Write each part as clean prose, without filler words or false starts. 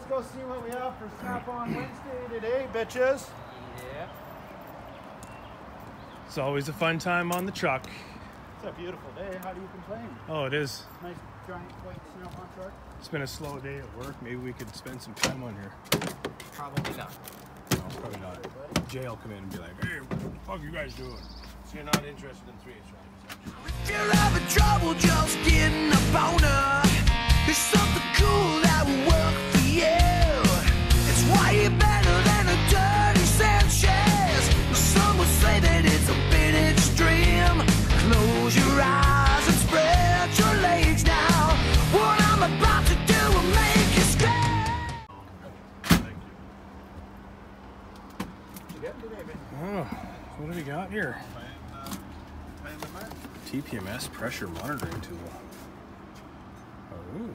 go see what we have for Snap-on Wednesday today, bitches. Yeah. It's always a fun time on the truck. It's a beautiful day. How do you complain? Oh, it is. Nice giant white Snap-on truck. It's been a slow day at work. Maybe we could spend some time on here. Probably not. No, probably not. Jay will come in and be like, hey, what the fuck are you guys doing? So you're not interested in 3H drivers? If you're having trouble just getting a boner, there's something cool that will work for you. It's way better than a dirty Sanchez. Some would say that it's a bit extreme. Close your eyes and spread your legs now. What I'm about to do will make you scream. Oh, what do we got here? TPMS pressure monitoring tool. Oh.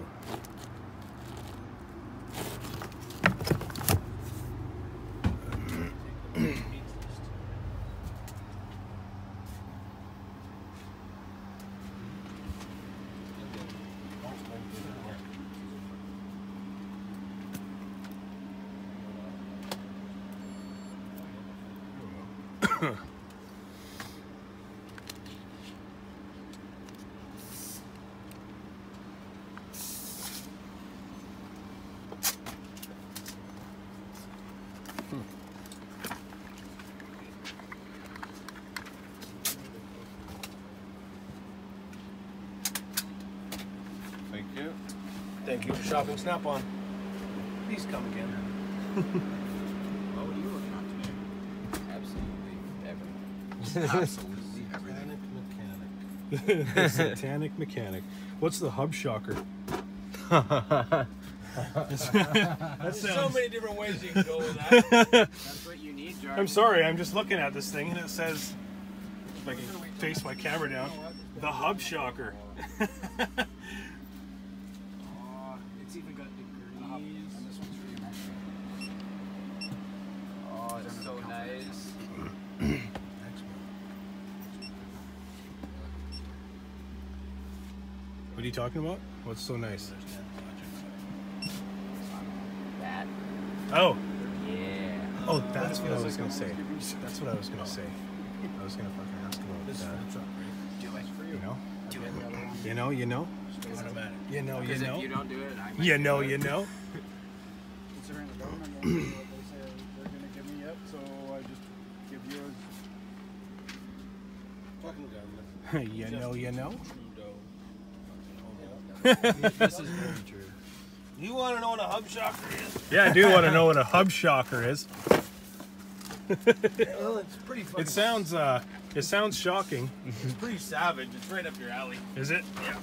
Thank you. Thank you for shopping Snap-on. Please come again. What were you looking on today? Absolutely everything. Absolutely everything. Satanic mechanic. What's the hub shocker? There's so many different ways you can go with that. That's what you need, Jarvis. I'm sorry, I'm just looking at this thing and it says, if I can face my camera down, the hub shocker. It's even got degrees. And this one's really nice. Oh, it's so nice. What are you talking about? What's so nice? That. Oh. Yeah. Oh, that's what I was going to say. That's what I was going to say. I was going to fucking ask about This is that. for the truck, right? Do it. You know? Do it. You know, you know? Automatic. You know, you Because know? if you don't do it, I might You do know, it. you know? Considering the government won't do what they say they're going to give me yet, so I just give you Fucking government. You know, you know? Trudeau. This is very true. You want to know what a hub shocker is? Yeah, I do want to know what a hub shocker is. Well, it's pretty fucking... It sounds shocking. It's pretty savage. It's right up your alley. Is it? Yeah.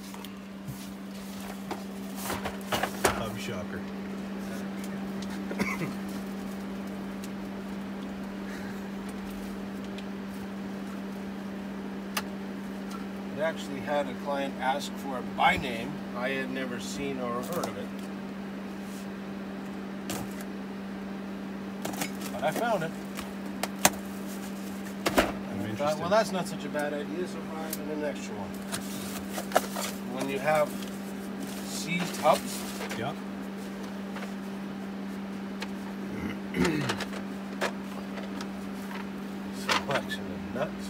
Hub shocker. I actually had a client ask for it by name. I had never seen or heard of it. But I found it. I'm I thought, interested. well, that's not such a bad idea, so I added an extra one. When you have seized hubs, Yeah. selection of nuts.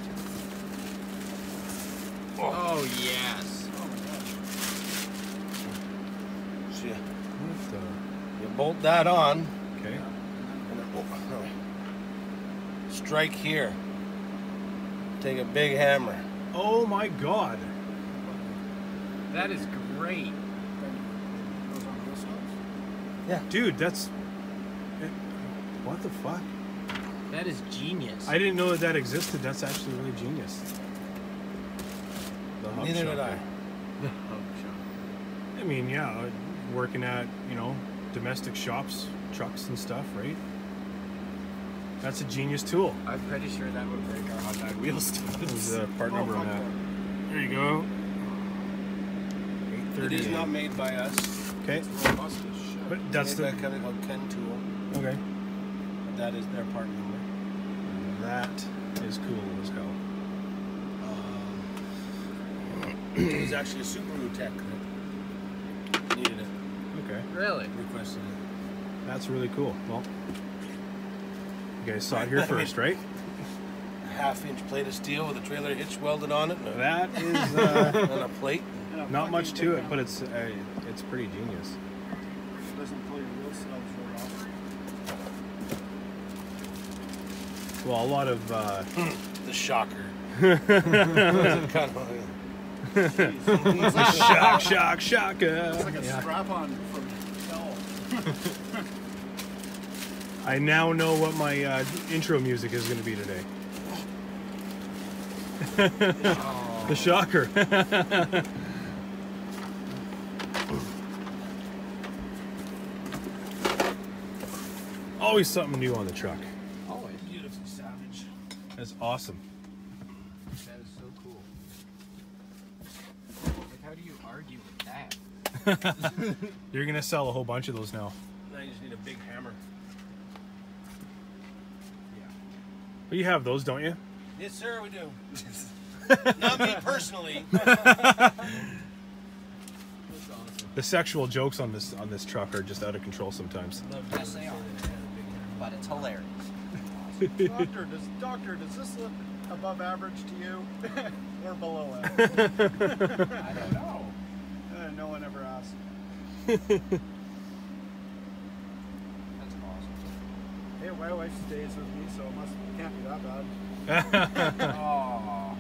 Oh, yes. So you, What the? you bolt that on, Okay. and then, strike here. Take a big hammer. Oh my God. That is great. Dude, that's... What the fuck? That is genius. I didn't know that existed. That's actually really genius. The hub Neither did shocker. Oh, I mean, yeah, working at, you know, domestic shops, trucks and stuff, right? That's a genius tool. I'm pretty sure that would break our hot dog wheels too. There's the part number on that. There you go. It is 838. not made by us. Okay. It's robust as shit. But It's that's made the... by a company called Ken Tool. Okay. That is their part number. That is cool as hell. It was actually a Subaru tech that needed it, Okay. Really? requested it. That's really cool. Well, you guys saw it here first, right? A 1/2-inch plate of steel with a trailer hitch welded on it. And That is and a plate. not much to it, but it's pretty genius. Doesn't pull your wheel snubs right off. Well, a lot of The shocker. Kind of shock. It's like a strap-on from Neufeld. I now know what my intro music is going to be today. The shocker. Always something new on the truck. Always. beautifully savage. That's awesome. That is so cool. Like, how do you argue with that? You're going to sell a whole bunch of those now. Now you just need a big hammer. But you have those, don't you? Yes, sir, we do. Not me personally. That's awesome. The sexual jokes on this truck are just out of control sometimes. Yes, they are. But it's hilarious. Doctor, does this look above average to you? Or below average? I don't know. No one ever asked. That's awesome. Hey, my wife stays with me, so it can't be that bad. Oh.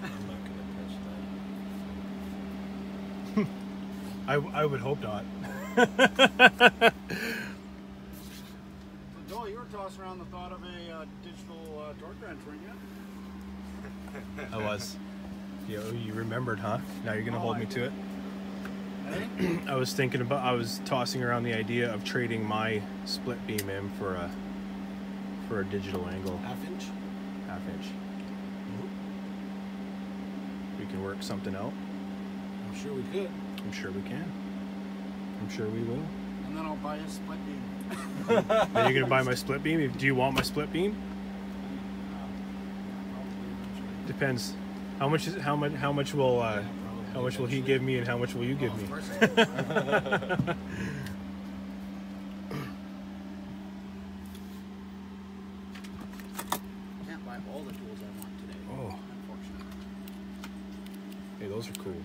I'm not gonna touch that. I would hope not. So Joel, you were tossing around the thought of a digital torque wrench, weren't you? I was. You remembered, huh? Now you're gonna hold me to it. Hey? I was tossing around the idea of trading my split beam in for a digital angle, 1/2 inch? 1/2 inch. We can work something out. I'm sure we could. I'm sure we can. I'm sure we will. And then I'll buy a split beam. Are you gonna buy my split beam? Do you want my split beam? Depends. How much will he give me, and how much will you give me? Can't buy all the tools I want today. Oh. Unfortunately. Hey, those are cool.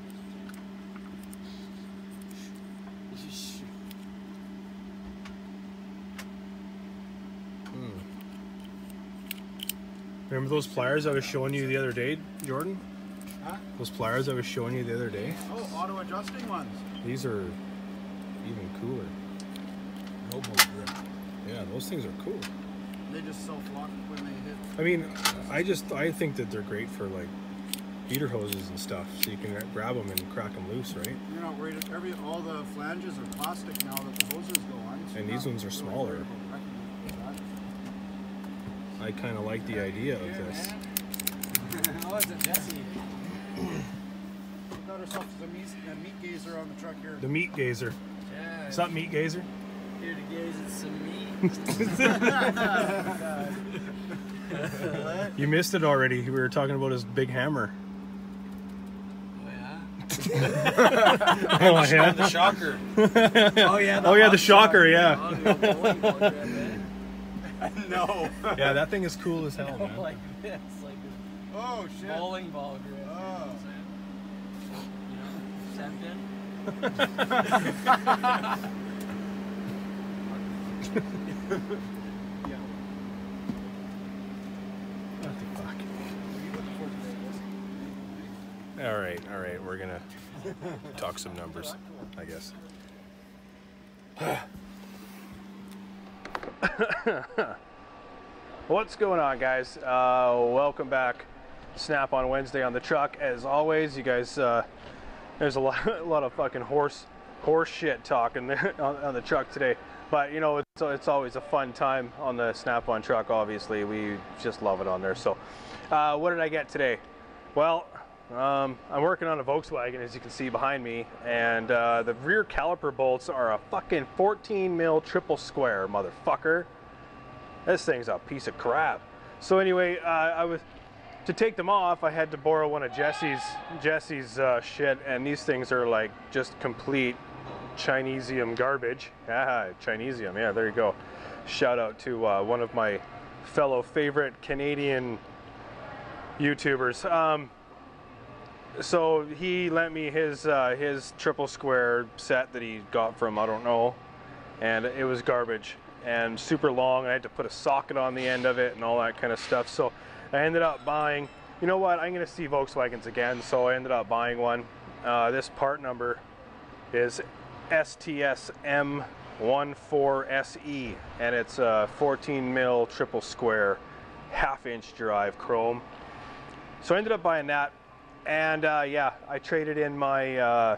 Remember those pliers I was showing you the other day, Jordan? Huh? Those pliers I was showing you the other day? Oh, auto adjusting ones. These are even cooler. No more grip. Yeah, those things are cool. They just self-lock when they hit. I mean, I think that they're great for like feeder hoses and stuff, so you can grab them and crack them loose, right? You're not worried. All the flanges are plastic now that the hoses go on. So And you're these not ones are really smaller. worried about wrecking it with that. I kind of like the idea of this. Oh, it's a Jesse. We got ourselves a meat gazer on the truck here. The meat gazer. Yeah. What's up, meat gazer? Here to gaze at some meat. You missed it already. We were talking about his big hammer. Oh, yeah? Oh, yeah? The shocker. Oh, yeah. The shocker, yeah. No. Yeah, that thing is cool as hell, man. Like this. Like a Oh shit. bowling ball grip. Oh. You know, Semton. Yeah. What the fuck? What are you looking for today, All right. We're gonna talk some numbers, I guess. What's going on, guys? Welcome back. Snap on Wednesday on the truck. As always, you guys, there's a lot of fucking horse shit talking on the truck today. But you know, it's always a fun time on the Snap on truck. Obviously, we just love it on there. So, what did I get today? Well, I'm working on a Volkswagen, as you can see behind me, and the rear caliper bolts are a fucking 14 mil triple square, motherfucker. This thing's a piece of crap. So anyway, I to take them off, I had to borrow one of Jesse's shit, and these things are like just complete Chinesium garbage. Ah, Chinesium, yeah, there you go. Shout out to one of my fellow favorite Canadian YouTubers. So he lent me his triple square set that he got from I don't know, and it was garbage and super long. I had to put a socket on the end of it and all that kind of stuff. So I ended up buying, you know what, I'm gonna see Volkswagens again, so I ended up buying one. This part number is STSM14SE, and it's a 14 mil triple square half-inch drive chrome. So I ended up buying that, and yeah, I traded in my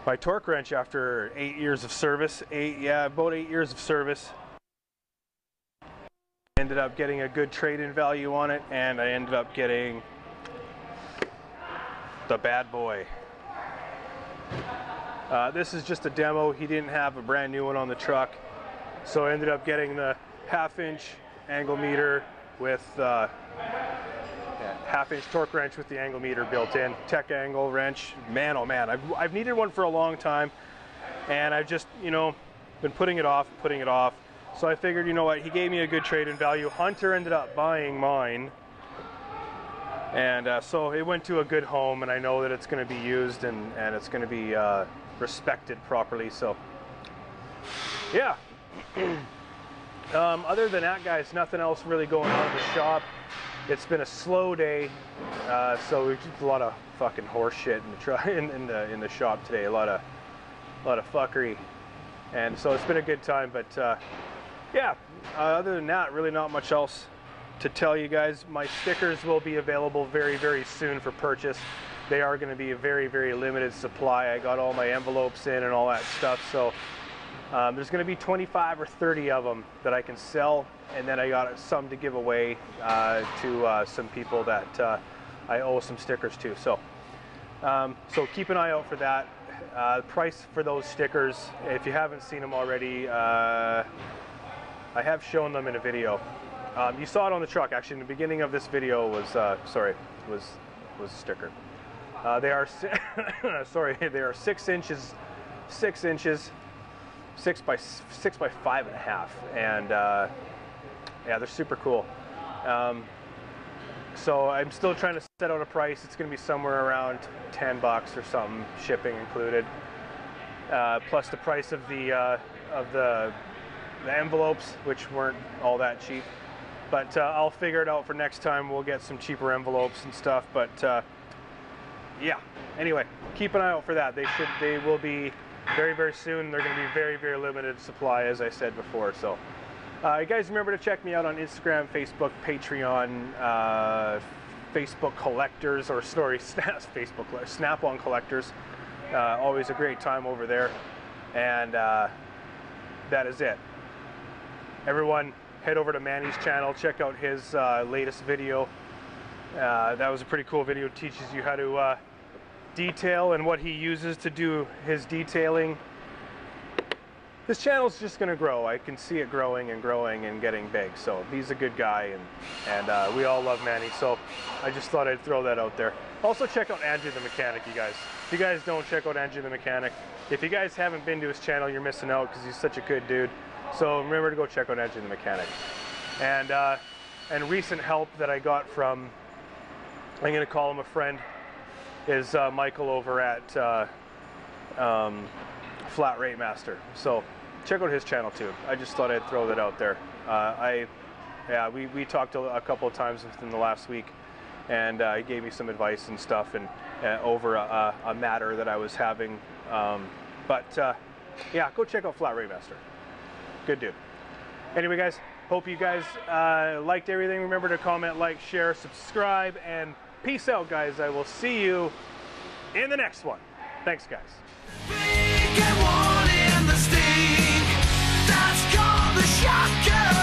my torque wrench after 8 years of service. About 8 years of service. Ended up getting a good trade-in value on it, and I ended up getting the bad boy. This is just a demo. He didn't have a brand new one on the truck, so I ended up getting the half-inch angle meter with half-inch torque wrench with the angle meter built in. Tech angle wrench. Man, oh man, I've needed one for a long time, and I've just, you know, been putting it off. So I figured, you know what, he gave me a good trade-in value. Hunter ended up buying mine, and so it went to a good home, and I know that it's going to be used and it's going to be respected properly. So yeah. Other than that, guys, nothing else really going on in the shop. It's been a slow day, so we just a lot of fucking horse shit in the shop today. A lot of fuckery, and so it's been a good time. But yeah, other than that, really not much else to tell you guys. My stickers will be available very, very soon for purchase. They are going to be a very, very limited supply. I got all my envelopes in and all that stuff, so there's going to be 25 or 30 of them that I can sell, and then I got some to give away to some people that I owe some stickers to. So so keep an eye out for that. Price for those stickers, if you haven't seen them already, I have shown them in a video. You saw it on the truck, actually. In the beginning of this video was a sticker. They are sorry, they are 6 inches, 6 by 5.5, and yeah, they're super cool. So I'm still trying to set out a price. It's going to be somewhere around $10 or something, shipping included, plus the price of the envelopes, which weren't all that cheap. But I'll figure it out for next time. We'll get some cheaper envelopes and stuff. But yeah. Anyway, keep an eye out for that. They will be very, very soon. They're going to be very, very limited supply, as I said before. So you guys remember to check me out on Instagram, Facebook, Patreon, Facebook collectors, or sorry, Facebook Snap-on collectors. Always a great time over there. And that is it. Everyone, head over to Manny's channel. Check out his latest video. That was a pretty cool video. It teaches you how to detail and what he uses to do his detailing. This channel's just going to grow. I can see it growing and growing and getting big. So he's a good guy, and we all love Manny. So I just thought I'd throw that out there. Also check out Andrew the Mechanic, you guys. If you guys don't check out Andrew the Mechanic, if you guys haven't been to his channel, you're missing out, because he's such a good dude. So remember to go check out Andrew the Mechanic. And recent help that I got from, I'm going to call him a friend, is Michael over at Flat Rate Master. So check out his channel too. I just thought I'd throw that out there. We talked a couple of times within the last week, and he gave me some advice and stuff, and over a matter that I was having. Yeah, go check out Flat Rate Master. Good dude. Anyway, guys, hope you guys liked everything. Remember to comment, like, share, subscribe, and peace out, guys. I will see you in the next one. Thanks, guys. Big and one in the stink. That's called the shotgun.